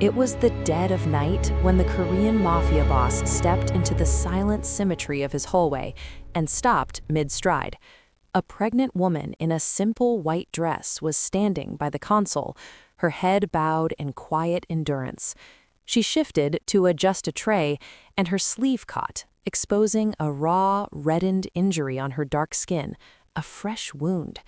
It was the dead of night when the Korean Mafia boss stepped into the silent symmetry of his hallway and stopped mid-stride. A pregnant woman in a simple white dress was standing by the console, her head bowed in quiet endurance. She shifted to adjust a tray, and her sleeve caught, exposing a raw, reddened injury on her dark skin, a fresh wound.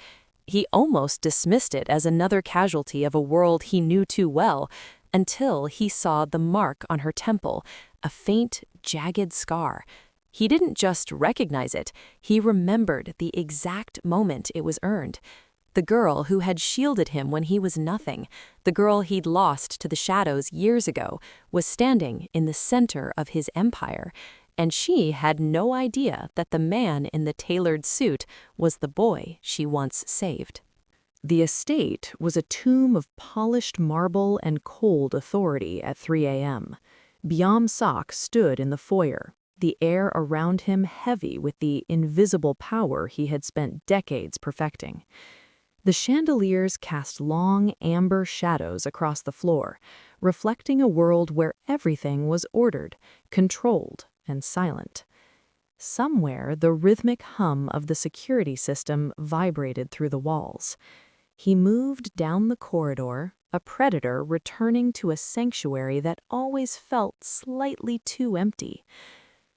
He almost dismissed it as another casualty of a world he knew too well, until he saw the mark on her temple, a faint, jagged scar. He didn't just recognize it, he remembered the exact moment it was earned. The girl who had shielded him when he was nothing, the girl he'd lost to the shadows years ago, was standing in the center of his empire, and she had no idea that the man in the tailored suit was the boy she once saved. The estate was a tomb of polished marble and cold authority at 3 a.m. Byam-sak stood in the foyer, the air around him heavy with the invisible power he had spent decades perfecting. The chandeliers cast long, amber shadows across the floor, reflecting a world where everything was ordered, controlled, and silent. Somewhere, the rhythmic hum of the security system vibrated through the walls. He moved down the corridor, a predator returning to a sanctuary that always felt slightly too empty.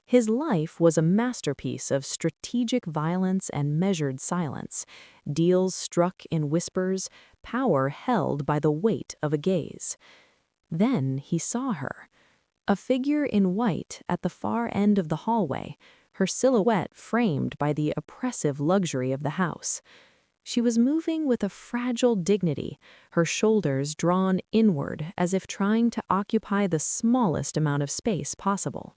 His life was a masterpiece of strategic violence and measured silence, deals struck in whispers, power held by the weight of a gaze. Then he saw her, a figure in white at the far end of the hallway, her silhouette framed by the oppressive luxury of the house. She was moving with a fragile dignity, her shoulders drawn inward as if trying to occupy the smallest amount of space possible.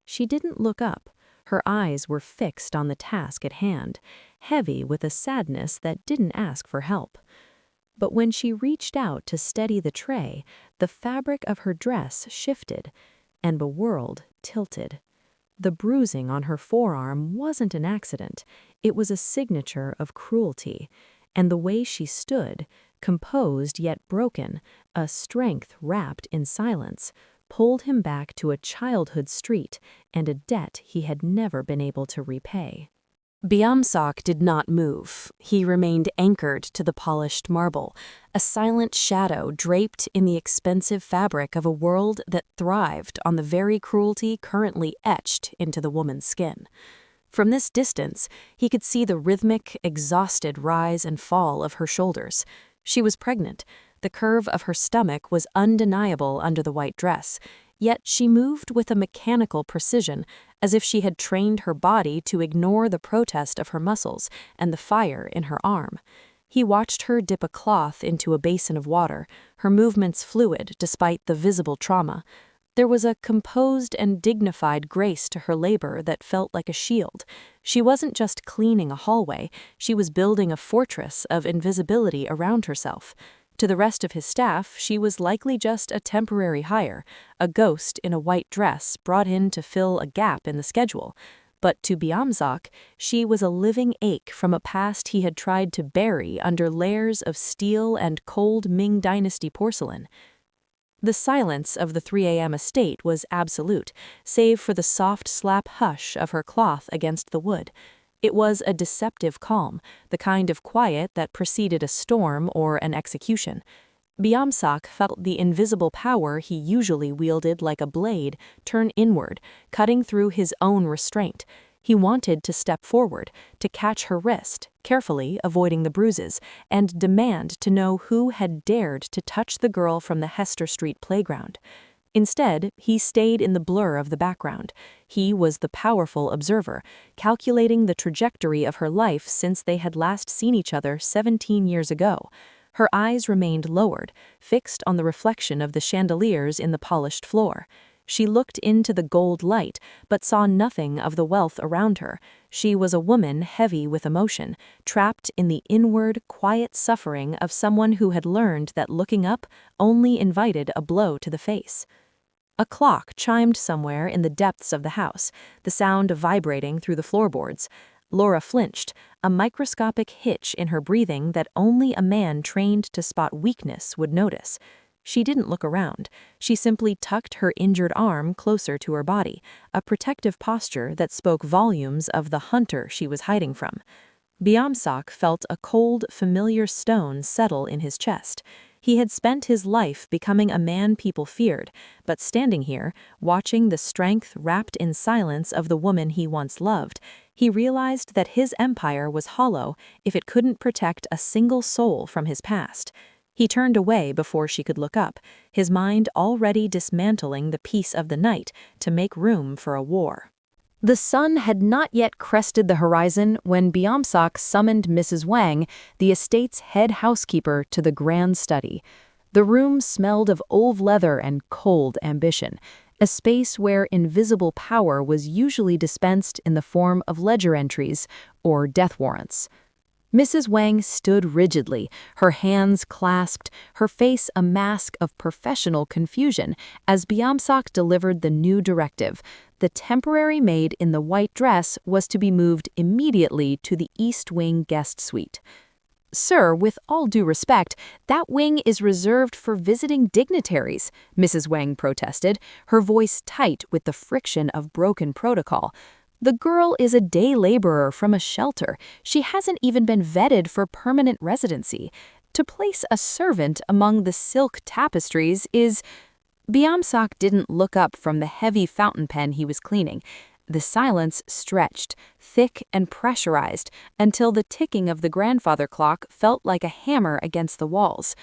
She didn't look up. Her eyes were fixed on the task at hand, heavy with a sadness that didn't ask for help. But when she reached out to steady the tray, the fabric of her dress shifted, and the world tilted. The bruising on her forearm wasn't an accident, it was a signature of cruelty, and the way she stood, composed yet broken, a strength wrapped in silence, pulled him back to a childhood street and a debt he had never been able to repay. Byam-sak did not move. He remained anchored to the polished marble, a silent shadow draped in the expensive fabric of a world that thrived on the very cruelty currently etched into the woman's skin. From this distance, he could see the rhythmic, exhausted rise and fall of her shoulders. She was pregnant. The curve of her stomach was undeniable under the white dress, yet she moved with a mechanical precision, as if she had trained her body to ignore the protest of her muscles and the fire in her arm. He watched her dip a cloth into a basin of water, her movements fluid despite the visible trauma. There was a composed and dignified grace to her labor that felt like a shield. She wasn't just cleaning a hallway, she was building a fortress of invisibility around herself. To the rest of his staff, she was likely just a temporary hire, a ghost in a white dress brought in to fill a gap in the schedule. But to Byam-sak, she was a living ache from a past he had tried to bury under layers of steel and cold Ming Dynasty porcelain. The silence of the 3 a.m. estate was absolute, save for the soft slap hush of her cloth against the wood. It was a deceptive calm, the kind of quiet that preceded a storm or an execution. Byam-sak felt the invisible power he usually wielded like a blade turn inward, cutting through his own restraint. He wanted to step forward, to catch her wrist, carefully avoiding the bruises, and demand to know who had dared to touch the girl from the Hester Street playground. Instead, he stayed in the blur of the background. He was the powerful observer, calculating the trajectory of her life since they had last seen each other 17 years ago. Her eyes remained lowered, fixed on the reflection of the chandeliers in the polished floor. She looked into the gold light, but saw nothing of the wealth around her. She was a woman heavy with emotion, trapped in the inward, quiet suffering of someone who had learned that looking up only invited a blow to the face. A clock chimed somewhere in the depths of the house, the sound vibrating through the floorboards. Laura flinched, a microscopic hitch in her breathing that only a man trained to spot weakness would notice. She didn't look around. She simply tucked her injured arm closer to her body, a protective posture that spoke volumes of the hunter she was hiding from. Biamsak felt a cold, familiar stone settle in his chest. He had spent his life becoming a man people feared, but standing here, watching the strength wrapped in silence of the woman he once loved, he realized that his empire was hollow if it couldn't protect a single soul from his past. He turned away before she could look up, his mind already dismantling the peace of the night to make room for a war. The sun had not yet crested the horizon when Biamsak summoned Mrs. Wang, the estate's head housekeeper, to the grand study. The room smelled of old leather and cold ambition, a space where invisible power was usually dispensed in the form of ledger entries or death warrants. Mrs. Wang stood rigidly, her hands clasped, her face a mask of professional confusion as Biamsak delivered the new directive. The temporary maid in the white dress was to be moved immediately to the East Wing guest suite. "Sir, with all due respect, that wing is reserved for visiting dignitaries," Mrs. Wang protested, her voice tight with the friction of broken protocol. "The girl is a day laborer from a shelter. She hasn't even been vetted for permanent residency. To place a servant among the silk tapestries is—" Biamsak didn't look up from the heavy fountain pen he was cleaning. The silence stretched, thick and pressurized, until the ticking of the grandfather clock felt like a hammer against the walls.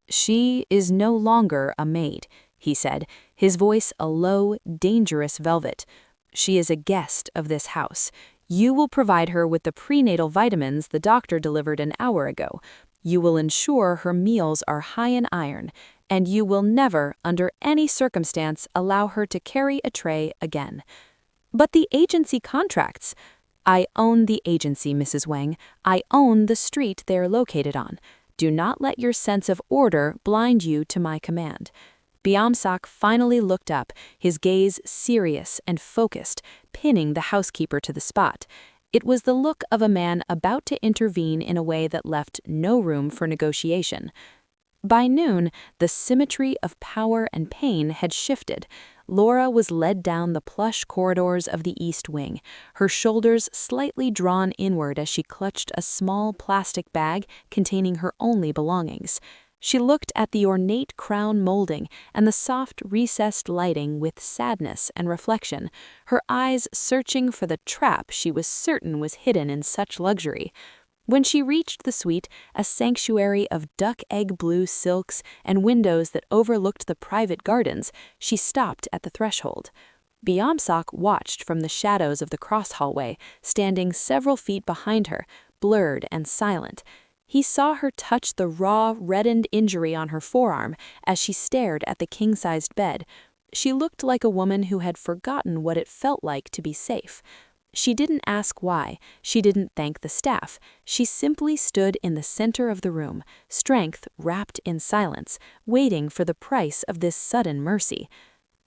"She is no longer a maid," he said, his voice a low, dangerous velvet. "She is a guest of this house. You will provide her with the prenatal vitamins the doctor delivered an hour ago. You will ensure her meals are high in iron, and you will never, under any circumstance, allow her to carry a tray again." "But the agency contracts—" "I own the agency, Mrs. Wang. I own the street they are located on. Do not let your sense of order blind you to my command." Biamsak finally looked up, his gaze serious and focused, pinning the housekeeper to the spot. It was the look of a man about to intervene in a way that left no room for negotiation. By noon, the symmetry of power and pain had shifted. Laura was led down the plush corridors of the East Wing, her shoulders slightly drawn inward as she clutched a small plastic bag containing her only belongings. She looked at the ornate crown molding and the soft recessed lighting with sadness and reflection, her eyes searching for the trap she was certain was hidden in such luxury. When she reached the suite, a sanctuary of duck-egg blue silks and windows that overlooked the private gardens, she stopped at the threshold. Biamsak watched from the shadows of the cross hallway, standing several feet behind her, blurred and silent. He saw her touch the raw, reddened injury on her forearm as she stared at the king-sized bed. She looked like a woman who had forgotten what it felt like to be safe. She didn't ask why, she didn't thank the staff. She simply stood in the center of the room, strength wrapped in silence, waiting for the price of this sudden mercy.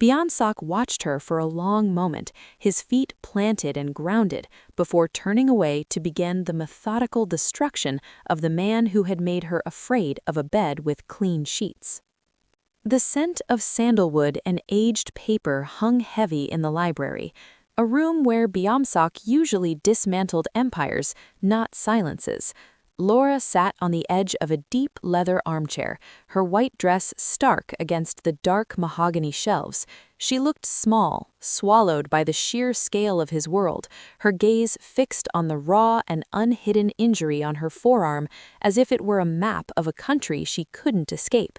Biamsak watched her for a long moment, his feet planted and grounded, before turning away to begin the methodical destruction of the man who had made her afraid of a bed with clean sheets. The scent of sandalwood and aged paper hung heavy in the library, a room where Biamsak usually dismantled empires, not silences. Laura sat on the edge of a deep leather armchair, her white dress stark against the dark mahogany shelves. She looked small, swallowed by the sheer scale of his world, her gaze fixed on the raw and unhidden injury on her forearm as if it were a map of a country she couldn't escape.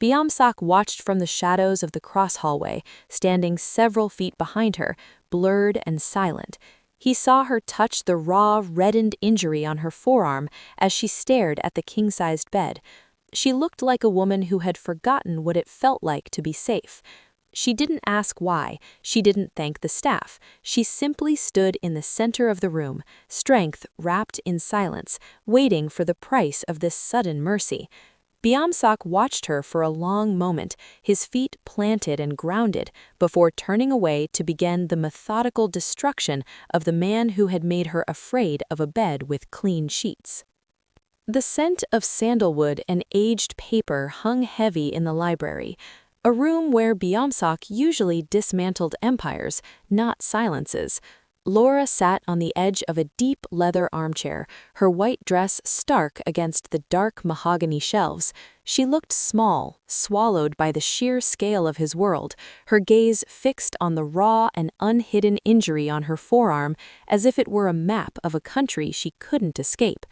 Biamsak watched from the shadows of the cross hallway, standing several feet behind her, blurred and silent. He saw her touch the raw, reddened injury on her forearm as she stared at the king-sized bed. She looked like a woman who had forgotten what it felt like to be safe. She didn't ask why, she didn't thank the staff. She simply stood in the center of the room, strength wrapped in silence, waiting for the price of this sudden mercy. Biamsak watched her for a long moment, his feet planted and grounded, before turning away to begin the methodical destruction of the man who had made her afraid of a bed with clean sheets. The scent of sandalwood and aged paper hung heavy in the library, a room where Byamsak usually dismantled empires, not silences. Laura sat on the edge of a deep leather armchair, her white dress stark against the dark mahogany shelves. She looked small, swallowed by the sheer scale of his world, her gaze fixed on the raw and unhidden injury on her forearm as if it were a map of a country she couldn't escape.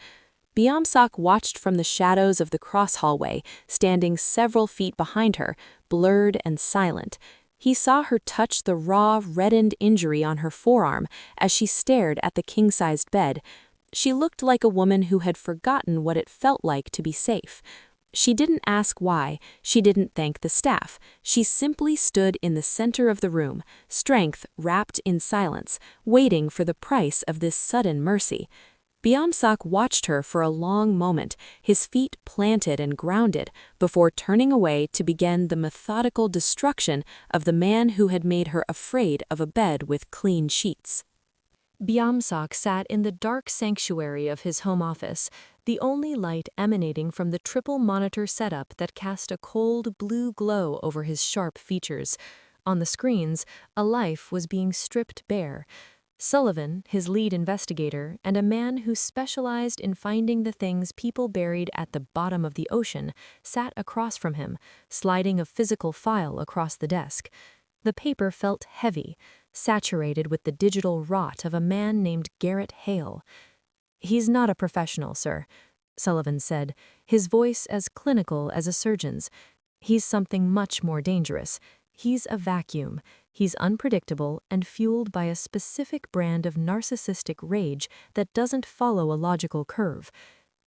Byamsak watched from the shadows of the cross hallway, standing several feet behind her, blurred and silent. He saw her touch the raw, reddened injury on her forearm as she stared at the king-sized bed. She looked like a woman who had forgotten what it felt like to be safe. She didn't ask why, she didn't thank the staff. She simply stood in the center of the room, strength wrapped in silence, waiting for the price of this sudden mercy. Byamsak watched her for a long moment, his feet planted and grounded, before turning away to begin the methodical destruction of the man who had made her afraid of a bed with clean sheets. Byamsak sat in the dark sanctuary of his home office, the only light emanating from the triple monitor setup that cast a cold blue glow over his sharp features. On the screens, a life was being stripped bare. Sullivan, his lead investigator, and a man who specialized in finding the things people buried at the bottom of the ocean, sat across from him, sliding a physical file across the desk. The paper felt heavy, saturated with the digital rot of a man named Garrett Hale. "He's not a professional, sir," Sullivan said, his voice as clinical as a surgeon's. "He's something much more dangerous. He's a vacuum. He's unpredictable and fueled by a specific brand of narcissistic rage that doesn't follow a logical curve."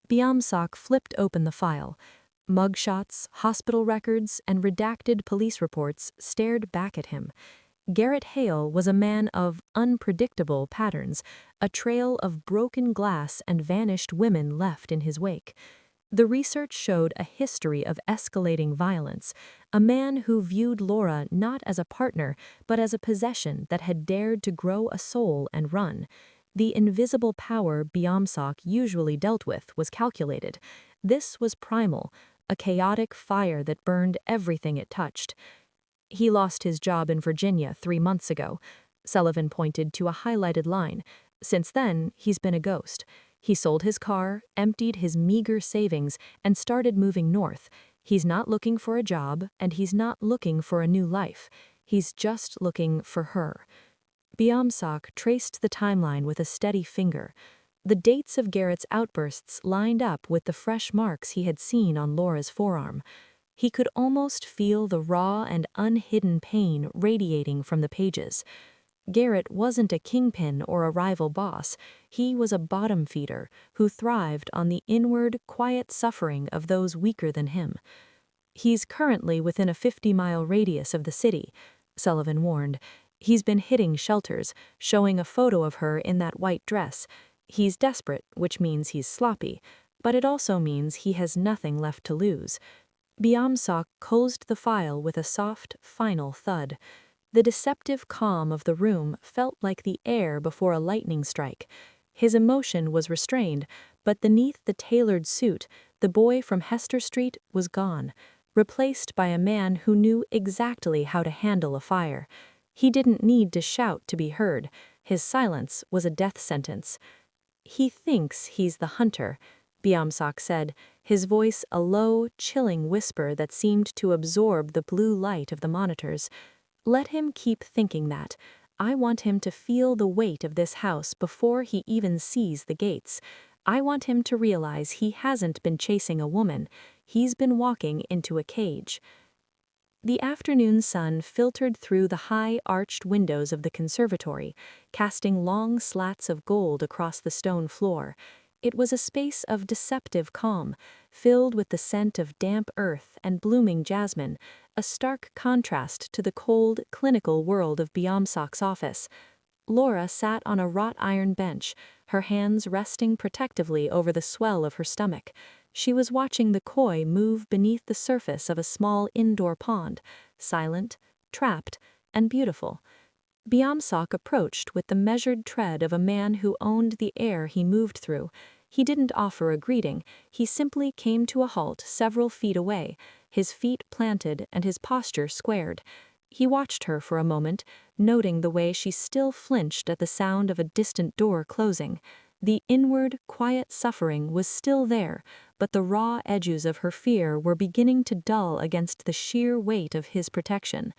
Byamsak flipped open the file. Mugshots, hospital records, and redacted police reports stared back at him. Garrett Hale was a man of unpredictable patterns, a trail of broken glass and vanished women left in his wake. The research showed a history of escalating violence, a man who viewed Laura not as a partner, but as a possession that had dared to grow a soul and run. The invisible power Byamsak usually dealt with was calculated. This was primal, a chaotic fire that burned everything it touched. "He lost his job in Virginia 3 months ago," Sullivan pointed to a highlighted line. "Since then, he's been a ghost. He sold his car, emptied his meager savings, and started moving north. He's not looking for a job, and he's not looking for a new life. He's just looking for her." Byamsak traced the timeline with a steady finger. The dates of Garrett's outbursts lined up with the fresh marks he had seen on Laura's forearm. He could almost feel the raw and unhidden pain radiating from the pages. Garrett wasn't a kingpin or a rival boss. He was a bottom feeder who thrived on the inward, quiet suffering of those weaker than him. "He's currently within a 50-mile radius of the city," Sullivan warned. "He's been hitting shelters, showing a photo of her in that white dress. He's desperate, which means he's sloppy, but it also means he has nothing left to lose." Byamsak closed the file with a soft, final thud. The deceptive calm of the room felt like the air before a lightning strike. His emotion was restrained, but beneath the tailored suit, the boy from Hester Street was gone, replaced by a man who knew exactly how to handle a fire. He didn't need to shout to be heard. His silence was a death sentence. "He thinks he's the hunter," Byamsak said, his voice a low, chilling whisper that seemed to absorb the blue light of the monitors. "Let him keep thinking that. I want him to feel the weight of this house before he even sees the gates. I want him to realize he hasn't been chasing a woman. He's been walking into a cage." The afternoon sun filtered through the high, arched windows of the conservatory, casting long slats of gold across the stone floor. It was a space of deceptive calm, filled with the scent of damp earth and blooming jasmine, a stark contrast to the cold, clinical world of Byamsak's office. Laura sat on a wrought iron bench, her hands resting protectively over the swell of her stomach. She was watching the koi move beneath the surface of a small indoor pond, silent, trapped, and beautiful. Byamsak approached with the measured tread of a man who owned the air he moved through. He didn't offer a greeting, he simply came to a halt several feet away, his feet planted and his posture squared. He watched her for a moment, noting the way she still flinched at the sound of a distant door closing. The inward, quiet suffering was still there, but the raw edges of her fear were beginning to dull against the sheer weight of his protection.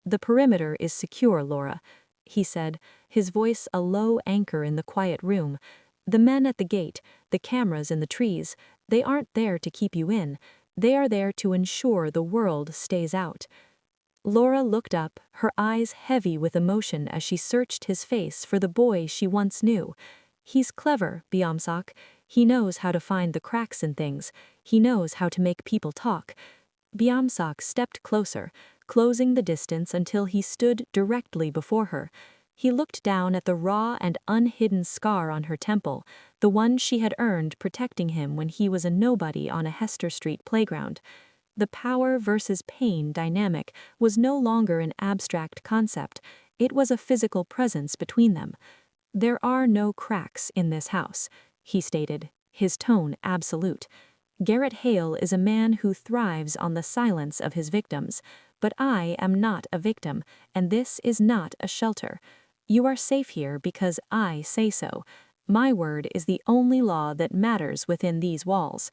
"The perimeter is secure, Laura," he said, his voice a low anchor in the quiet room. "The men at the gate, the cameras in the trees, they aren't there to keep you in. They are there to ensure the world stays out." Laura looked up, her eyes heavy with emotion as she searched his face for the boy she once knew. "He's clever, Byamsak. He knows how to find the cracks in things. He knows how to make people talk." Byamsak stepped closer, closing the distance until he stood directly before her. He looked down at the raw and unhidden scar on her temple, the one she had earned protecting him when he was a nobody on a Hester Street playground. The power versus pain dynamic was no longer an abstract concept, it was a physical presence between them. "There are no cracks in this house," he stated, his tone absolute. "Garrett Hale is a man who thrives on the silence of his victims, but I am not a victim, and this is not a shelter. You are safe here because I say so. My word is the only law that matters within these walls."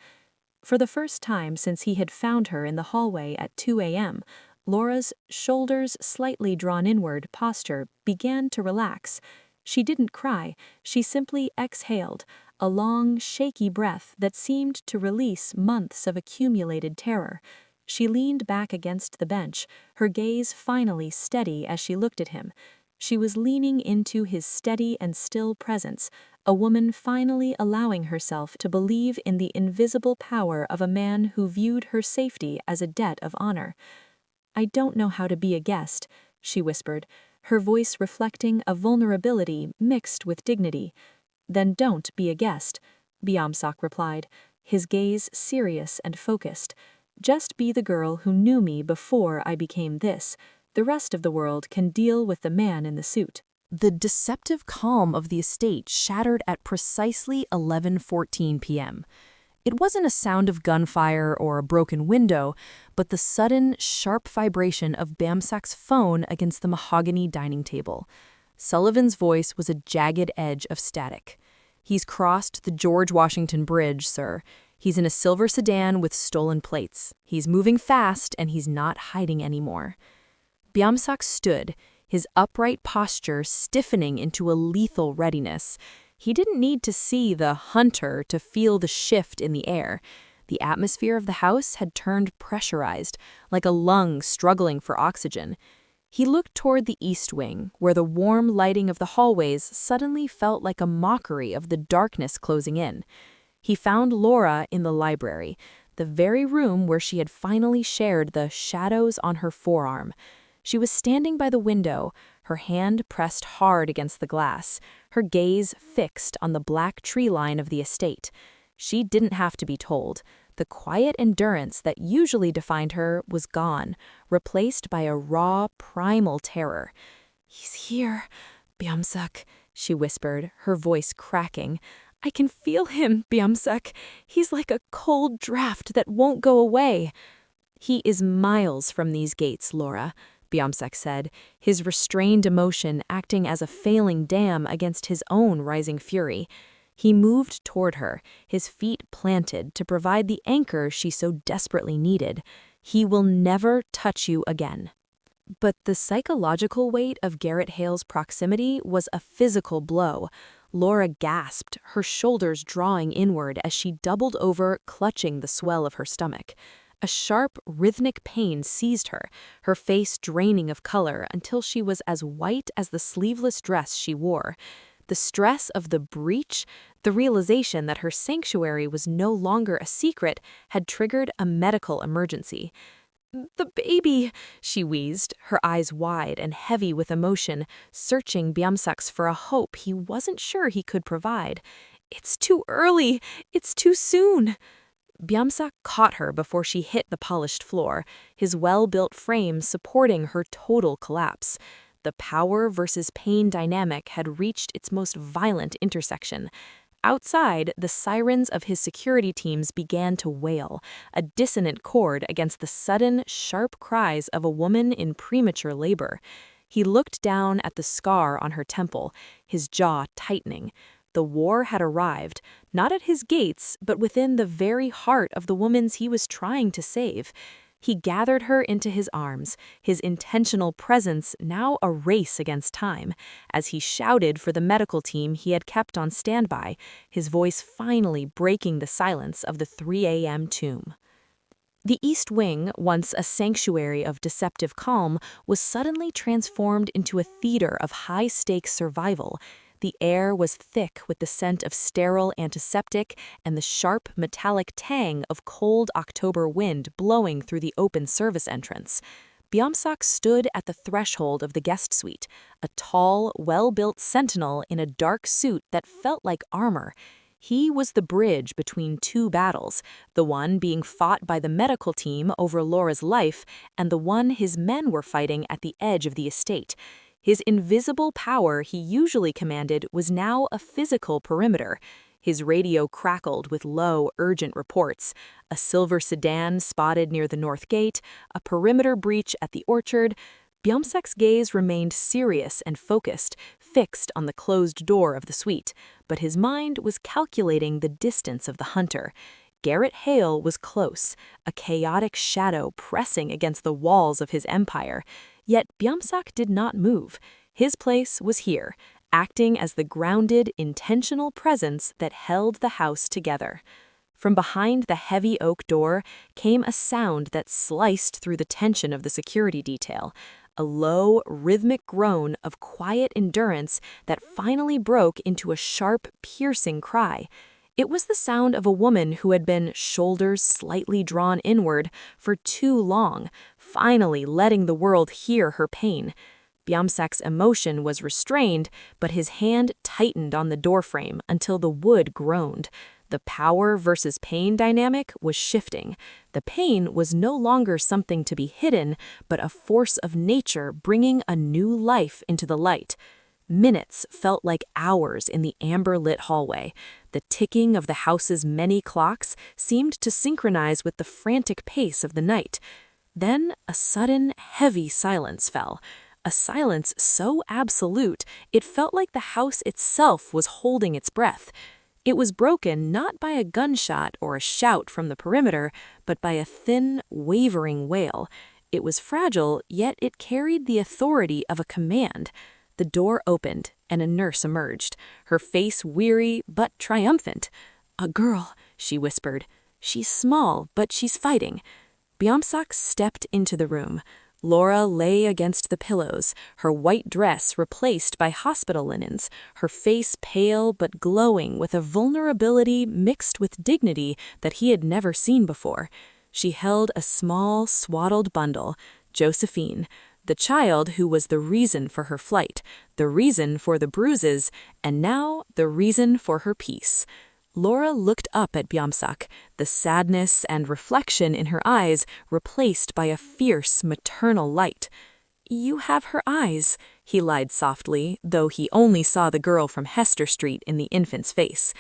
For the first time since he had found her in the hallway at 2 a.m., Laura's shoulders slightly drawn inward posture began to relax. She didn't cry, she simply exhaled, a long, shaky breath that seemed to release months of accumulated terror. She leaned back against the bench, her gaze finally steady as she looked at him. She was leaning into his steady and still presence, a woman finally allowing herself to believe in the invisible power of a man who viewed her safety as a debt of honor. "I don't know how to be a guest," she whispered, her voice reflecting a vulnerability mixed with dignity. "Then don't be a guest," Byamsak replied, his gaze serious and focused. "Just be the girl who knew me before I became this. The rest of the world can deal with the man in the suit." The deceptive calm of the estate shattered at precisely 11:14 p.m. It wasn't a sound of gunfire or a broken window, but the sudden, sharp vibration of Byamsak's phone against the mahogany dining table. Sullivan's voice was a jagged edge of static. "He's crossed the George Washington Bridge, sir. He's in a silver sedan with stolen plates. He's moving fast, and he's not hiding anymore." Byamsak stood, his upright posture stiffening into a lethal readiness. He didn't need to see the hunter to feel the shift in the air. The atmosphere of the house had turned pressurized, like a lung struggling for oxygen. He looked toward the east wing, where the warm lighting of the hallways suddenly felt like a mockery of the darkness closing in. He found Laura in the library, the very room where she had finally shared the shadows on her forearm. She was standing by the window, her hand pressed hard against the glass, her gaze fixed on the black tree line of the estate. She didn't have to be told. The quiet endurance that usually defined her was gone, replaced by a raw, primal terror. "He's here, Byamsak," she whispered, her voice cracking. "I can feel him, Byamsak. He's like a cold draft that won't go away." "He is miles from these gates, Laura," Byamsak said, his restrained emotion acting as a failing dam against his own rising fury. He moved toward her, his feet planted to provide the anchor she so desperately needed. "He will never touch you again." But the psychological weight of Garrett Hale's proximity was a physical blow. Laura gasped, her shoulders drawing inward as she doubled over, clutching the swell of her stomach. A sharp, rhythmic pain seized her, her face draining of color until she was as white as the sleeveless dress she wore. The stress of the breach, the realization that her sanctuary was no longer a secret, had triggered a medical emergency. "The baby," she wheezed, her eyes wide and heavy with emotion, searching Byamsak's for a hope he wasn't sure he could provide. "It's too early. It's too soon." Byamsak caught her before she hit the polished floor, his well-built frame supporting her total collapse. The power versus pain dynamic had reached its most violent intersection. Outside, the sirens of his security teams began to wail, a dissonant chord against the sudden, sharp cries of a woman in premature labor. He looked down at the scar on her temple, his jaw tightening. The war had arrived, not at his gates, but within the very heart of the woman's he was trying to save. He gathered her into his arms, his intentional presence now a race against time, as he shouted for the medical team he had kept on standby, his voice finally breaking the silence of the 3 a.m. tomb. The East Wing, once a sanctuary of deceptive calm, was suddenly transformed into a theater of high-stakes survival. The air was thick with the scent of sterile antiseptic and the sharp, metallic tang of cold October wind blowing through the open service entrance. Byamsak stood at the threshold of the guest suite, a tall, well-built sentinel in a dark suit that felt like armor. He was the bridge between two battles, the one being fought by the medical team over Laura's life, and the one his men were fighting at the edge of the estate. His invisible power he usually commanded was now a physical perimeter. His radio crackled with low, urgent reports. A silver sedan spotted near the north gate, a perimeter breach at the orchard. Byamsak's gaze remained serious and focused, fixed on the closed door of the suite, but his mind was calculating the distance of the hunter. Garrett Hale was close, a chaotic shadow pressing against the walls of his empire. Yet Byamsak did not move. His place was here, acting as the grounded, intentional presence that held the house together. From behind the heavy oak door came a sound that sliced through the tension of the security detail, a low, rhythmic groan of quiet endurance that finally broke into a sharp, piercing cry. It was the sound of a woman who had been shoulders slightly drawn inward for too long, finally letting the world hear her pain. Byamsak's emotion was restrained, but his hand tightened on the doorframe until the wood groaned. The power versus pain dynamic was shifting. The pain was no longer something to be hidden, but a force of nature bringing a new life into the light. Minutes felt like hours in the amber-lit hallway. The ticking of the house's many clocks seemed to synchronize with the frantic pace of the night. Then a sudden, heavy silence fell. A silence so absolute, it felt like the house itself was holding its breath. It was broken not by a gunshot or a shout from the perimeter, but by a thin, wavering wail. It was fragile, yet it carried the authority of a command. The door opened, and a nurse emerged, her face weary but triumphant. "A girl," she whispered. "She's small, but she's fighting." Byamsak stepped into the room. Laura lay against the pillows, her white dress replaced by hospital linens, her face pale but glowing with a vulnerability mixed with dignity that he had never seen before. She held a small, swaddled bundle, Josephine, the child who was the reason for her flight, the reason for the bruises, and now the reason for her peace. Laura looked up at Byamsak, the sadness and reflection in her eyes replaced by a fierce maternal light. "You have her eyes," he lied softly, though he only saw the girl from Hester Street in the infant's face.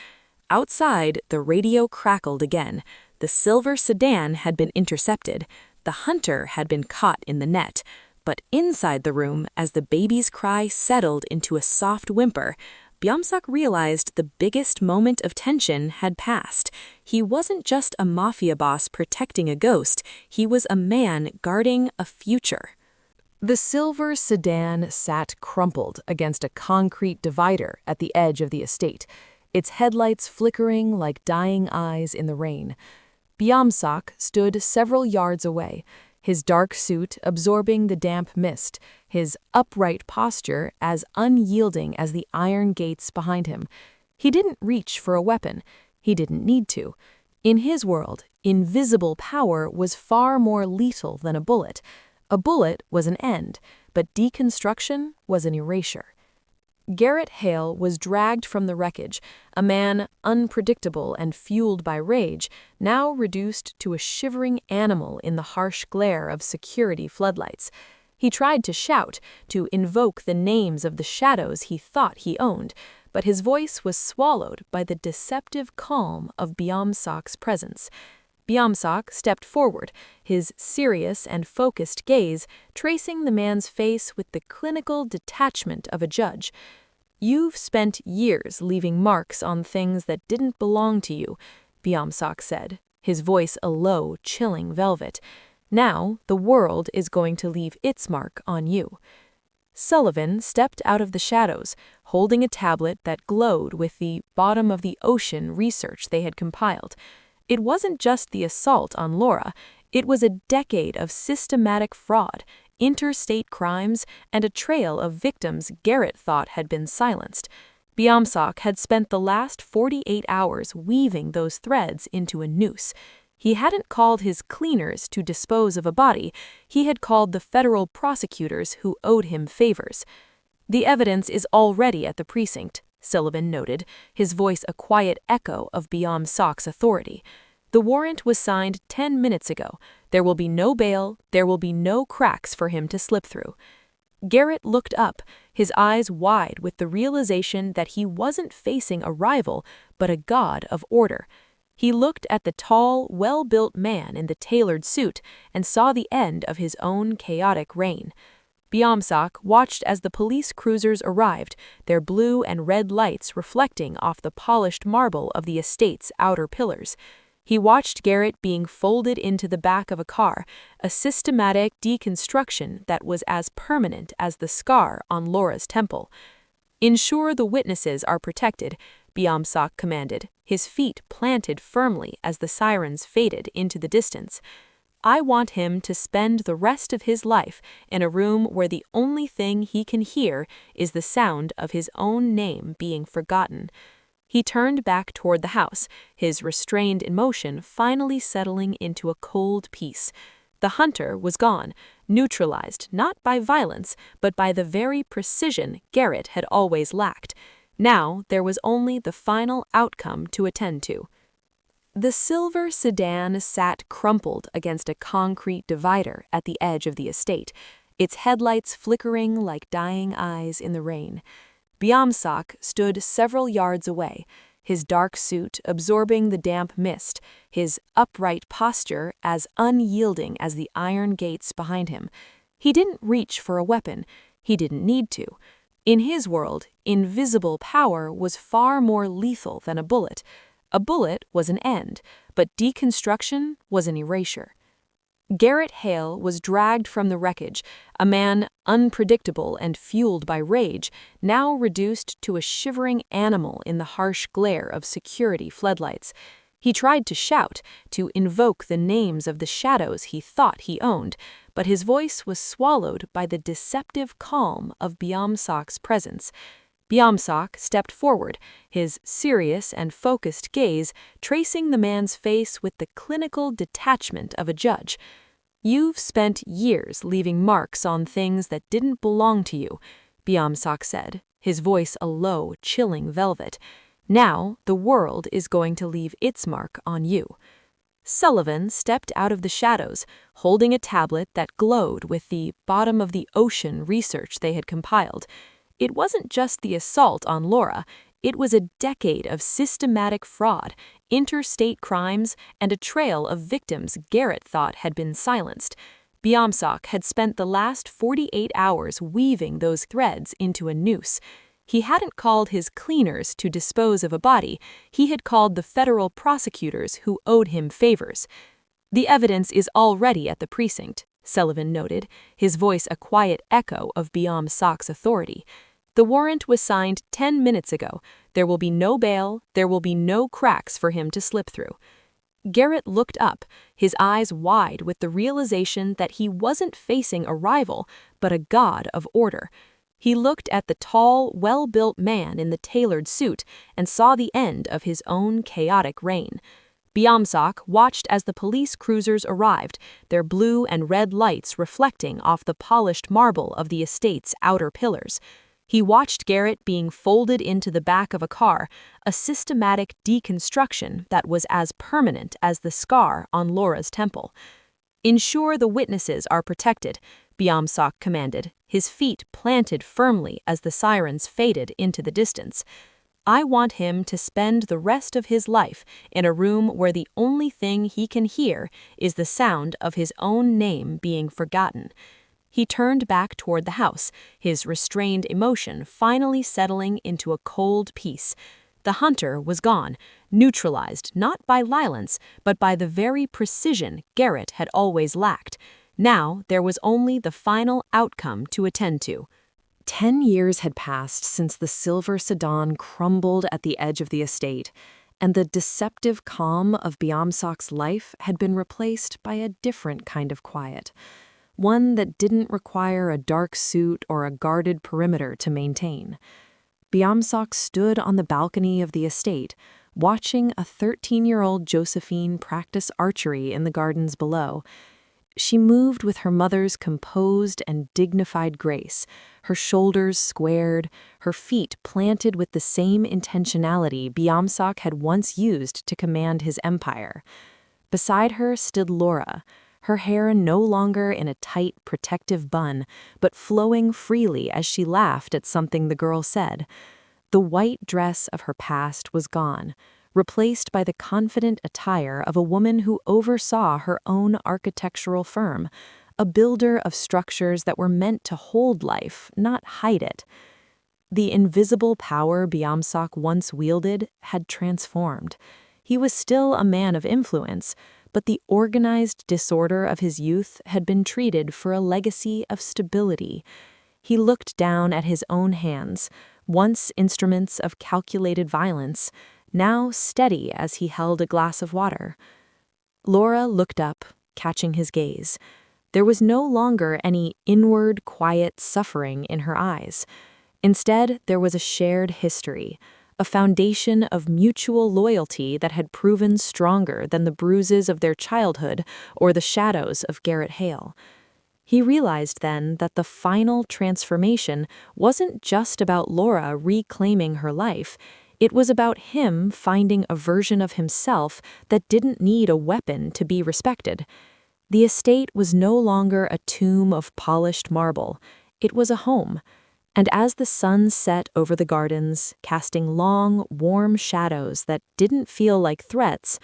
Outside, the radio crackled again. The silver sedan had been intercepted. The hunter had been caught in the net. But inside the room, as the baby's cry settled into a soft whimper, Byamsak realized the biggest moment of tension had passed. He wasn't just a mafia boss protecting a ghost, he was a man guarding a future. The silver sedan sat crumpled against a concrete divider at the edge of the estate, its headlights flickering like dying eyes in the rain. Byamsak stood several yards away, his dark suit absorbing the damp mist, his upright posture as unyielding as the iron gates behind him. He didn't reach for a weapon. He didn't need to. In his world, invisible power was far more lethal than a bullet. A bullet was an end, but deconstruction was an erasure. Garrett Hale was dragged from the wreckage, a man unpredictable and fueled by rage, now reduced to a shivering animal in the harsh glare of security floodlights. He tried to shout, to invoke the names of the shadows he thought he owned, but his voice was swallowed by the deceptive calm of Biamsak's presence. Biamsak stepped forward, his serious and focused gaze tracing the man's face with the clinical detachment of a judge. "You've spent years leaving marks on things that didn't belong to you," Biamsak said, his voice a low, chilling velvet. "Now the world is going to leave its mark on you." Sullivan stepped out of the shadows, holding a tablet that glowed with the bottom of the ocean research they had compiled. It wasn't just the assault on Laura, it was a decade of systematic fraud, interstate crimes, and a trail of victims Garrett thought had been silenced. Biamsak had spent the last 48 hours weaving those threads into a noose. He hadn't called his cleaners to dispose of a body, he had called the federal prosecutors who owed him favors. "The evidence is already at the precinct," Sullivan noted, his voice a quiet echo of Biamsak's authority. "The warrant was signed 10 minutes ago. There will be no bail, there will be no cracks for him to slip through." Garrett looked up, his eyes wide with the realization that he wasn't facing a rival, but a god of order. He looked at the tall, well-built man in the tailored suit and saw the end of his own chaotic reign. Biamsak watched as the police cruisers arrived, their blue and red lights reflecting off the polished marble of the estate's outer pillars. He watched Garrett being folded into the back of a car, a systematic deconstruction that was as permanent as the scar on Laura's temple. "Ensure the witnesses are protected," Biamsak commanded, his feet planted firmly as the sirens faded into the distance. "I want him to spend the rest of his life in a room where the only thing he can hear is the sound of his own name being forgotten." He turned back toward the house, his restrained emotion finally settling into a cold peace. The hunter was gone, neutralized not by violence, but by the very precision Garrett had always lacked. Now there was only the final outcome to attend to. The silver sedan sat crumpled against a concrete divider at the edge of the estate, its headlights flickering like dying eyes in the rain. Biamsak stood several yards away, his dark suit absorbing the damp mist, his upright posture as unyielding as the iron gates behind him. He didn't reach for a weapon. He didn't need to. In his world, invisible power was far more lethal than a bullet. A bullet was an end, but deconstruction was an erasure. Garrett Hale was dragged from the wreckage, a man unpredictable and fueled by rage, now reduced to a shivering animal in the harsh glare of security floodlights. He tried to shout, to invoke the names of the shadows he thought he owned, but his voice was swallowed by the deceptive calm of Biamsak's presence. Biamsak stepped forward, his serious and focused gaze tracing the man's face with the clinical detachment of a judge. "You've spent years leaving marks on things that didn't belong to you," Biamsak said, his voice a low, chilling velvet. "Now the world is going to leave its mark on you." Sullivan stepped out of the shadows, holding a tablet that glowed with the bottom of the ocean research they had compiled. It wasn't just the assault on Laura, it was a decade of systematic fraud, interstate crimes, and a trail of victims Garrett thought had been silenced. Biamsak had spent the last 48 hours weaving those threads into a noose. He hadn't called his cleaners to dispose of a body, he had called the federal prosecutors who owed him favors. "The evidence is already at the precinct," Sullivan noted, his voice a quiet echo of Biamsak's authority. "The warrant was signed 10 minutes ago. There will be no bail, there will be no cracks for him to slip through." Garrett looked up, his eyes wide with the realization that he wasn't facing a rival, but a god of order. He looked at the tall, well-built man in the tailored suit and saw the end of his own chaotic reign. Biamsak watched as the police cruisers arrived, their blue and red lights reflecting off the polished marble of the estate's outer pillars. He watched Garrett being folded into the back of a car, a systematic deconstruction that was as permanent as the scar on Laura's temple. "Ensure the witnesses are protected," Biamsak commanded, his feet planted firmly as the sirens faded into the distance. I want him to spend the rest of his life in a room where the only thing he can hear is the sound of his own name being forgotten. He turned back toward the house, his restrained emotion finally settling into a cold peace. The hunter was gone, neutralized not by violence, but by the very precision Garrett had always lacked. Now there was only the final outcome to attend to. 10 years had passed since the silver sedan crumbled at the edge of the estate, and the deceptive calm of Biamsak's life had been replaced by a different kind of quiet, one that didn't require a dark suit or a guarded perimeter to maintain. Biamsak stood on the balcony of the estate, watching a 13-year-old Josephine practice archery in the gardens below. She moved with her mother's composed and dignified grace, her shoulders squared, her feet planted with the same intentionality Biamsak had once used to command his empire. Beside her stood Laura, her hair no longer in a tight, protective bun, but flowing freely as she laughed at something the girl said. The white dress of her past was gone, replaced by the confident attire of a woman who oversaw her own architectural firm, a builder of structures that were meant to hold life, not hide it. The invisible power Biamsak once wielded had transformed. He was still a man of influence, but the organized disorder of his youth had been treated for a legacy of stability. He looked down at his own hands, once instruments of calculated violence, now steady as he held a glass of water. Laura looked up, catching his gaze. There was no longer any inward, quiet suffering in her eyes. Instead, there was a shared history, a foundation of mutual loyalty that had proven stronger than the bruises of their childhood or the shadows of Garrett Hale. He realized then that the final transformation wasn't just about Laura reclaiming her life. It was about him finding a version of himself that didn't need a weapon to be respected. The estate was no longer a tomb of polished marble. It was a home. And as the sun set over the gardens, casting long, warm shadows that didn't feel like threats,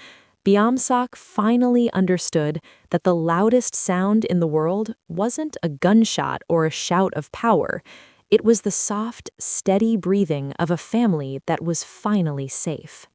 Biamsak finally understood that the loudest sound in the world wasn't a gunshot or a shout of power. It was the soft, steady breathing of a family that was finally safe.